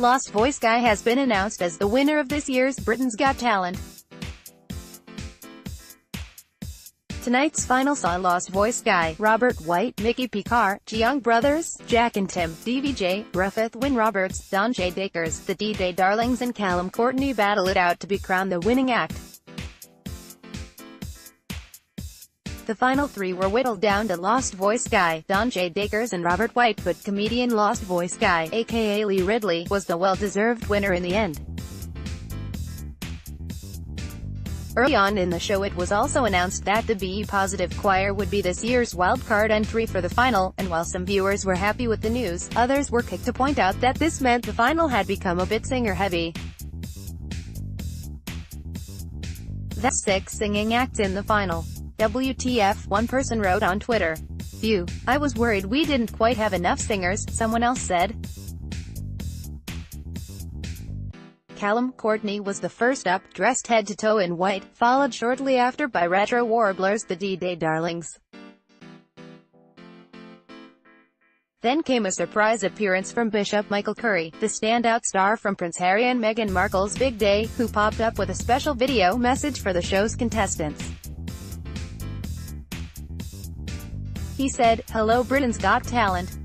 Lost Voice Guy has been announced as the winner of this year's Britain's Got Talent. Tonight's final saw Lost Voice Guy, Robert White, Micky P Kerr, Giang Brothers, Jack and Tim, DVJ, Gruffydd Wyn Roberts, Donchez Dacres, the DJ Darlings and Calum Courtney battle it out to be crowned the winning act. The final three were whittled down to Lost Voice Guy, Donchez Dacres and Robert White, but comedian Lost Voice Guy, aka Lee Ridley, was the well-deserved winner in the end. Early on in the show it was also announced that the BE Positive Choir would be this year's wildcard entry for the final, and while some viewers were happy with the news, others were quick to point out that this meant the final had become a bit singer-heavy. That's 6 singing acts in the final. WTF, one person wrote on Twitter. Phew, I was worried we didn't quite have enough singers, someone else said. Calum Courtney was the first up, dressed head to toe in white, followed shortly after by retro warblers the DJ Darlings. Then came a surprise appearance from Bishop Michael Curry, the standout star from Prince Harry and Meghan Markle's big day, who popped up with a special video message for the show's contestants. He said, "Hello Britain's Got Talent.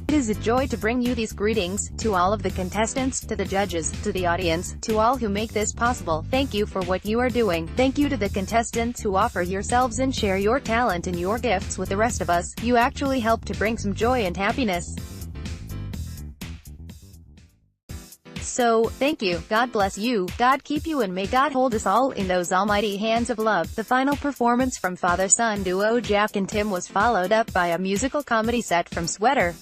It is a joy to bring you these greetings, to all of the contestants, to the judges, to the audience, to all who make this possible. Thank you for what you are doing. Thank you to the contestants who offer yourselves and share your talent and your gifts with the rest of us. You actually help to bring some joy and happiness. So, thank you, God bless you, God keep you and may God hold us all in those almighty hands of love." The final performance from father-son duo Jack and Tim was followed up by a musical comedy set from Sweater.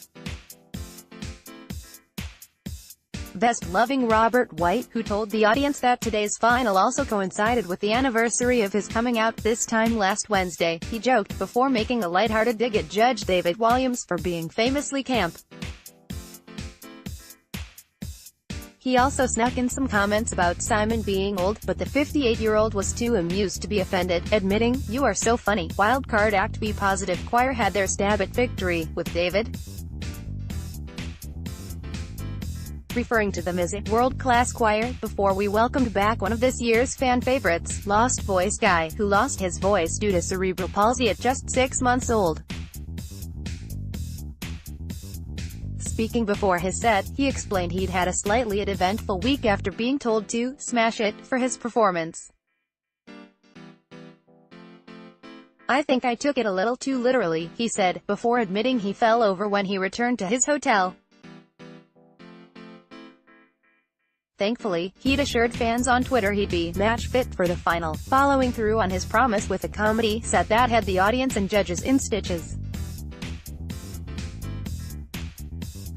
Best loving Robert White, who told the audience that today's final also coincided with the anniversary of his coming out this time last Wednesday. He joked, before making a lighthearted dig at Judge David Walliams for being famously camp. He also snuck in some comments about Simon being old, but the 58-year-old was too amused to be offended, admitting, "You are so funny." Wildcard act BE Positive Choir had their stab at victory, with David referring to them as a world-class choir, before we welcomed back one of this year's fan favorites, Lost Voice Guy, who lost his voice due to cerebral palsy at just 6 months old. Speaking before his set, he explained he'd had a slightly eventful week after being told to "smash it" for his performance. "I think I took it a little too literally," he said, before admitting he fell over when he returned to his hotel. Thankfully, he'd assured fans on Twitter he'd be match fit for the final, following through on his promise with a comedy set that had the audience and judges in stitches.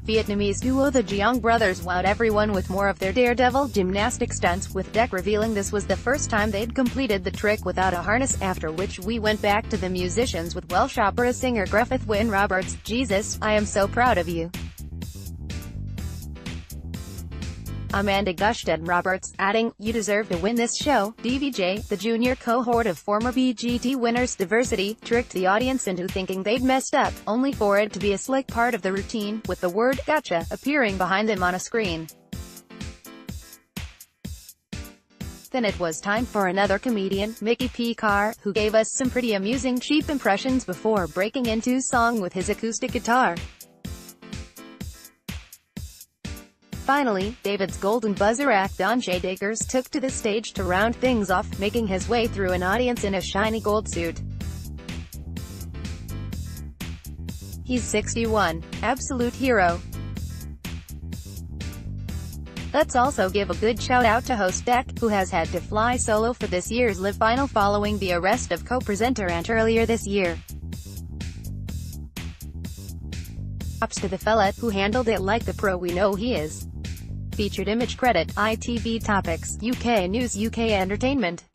Vietnamese duo the Giang Brothers wowed everyone with more of their daredevil gymnastic stunts, with Deck revealing this was the first time they'd completed the trick without a harness, after which we went back to the musicians with Welsh opera singer Gruffydd Wyn Roberts. "Jesus, I am so proud of you." Amanda gushed at Roberts, adding, "You deserve to win this show." DVJ, the junior cohort of former BGT winners Diversity, tricked the audience into thinking they'd messed up, only for it to be a slick part of the routine, with the word "gotcha" appearing behind them on a screen. Then it was time for another comedian, Micky P Kerr, who gave us some pretty amusing cheap impressions before breaking into song with his acoustic guitar. Finally, David's golden buzzer act Donchez Dacres took to the stage to round things off, making his way through an audience in a shiny gold suit. He's 61. Absolute hero. Let's also give a good shout-out to host Deck, who has had to fly solo for this year's live final following the arrest of co-presenter Ant earlier this year. Props to the fella, who handled it like the pro we know he is. Featured image credit, ITV Topics, UK News UK Entertainment.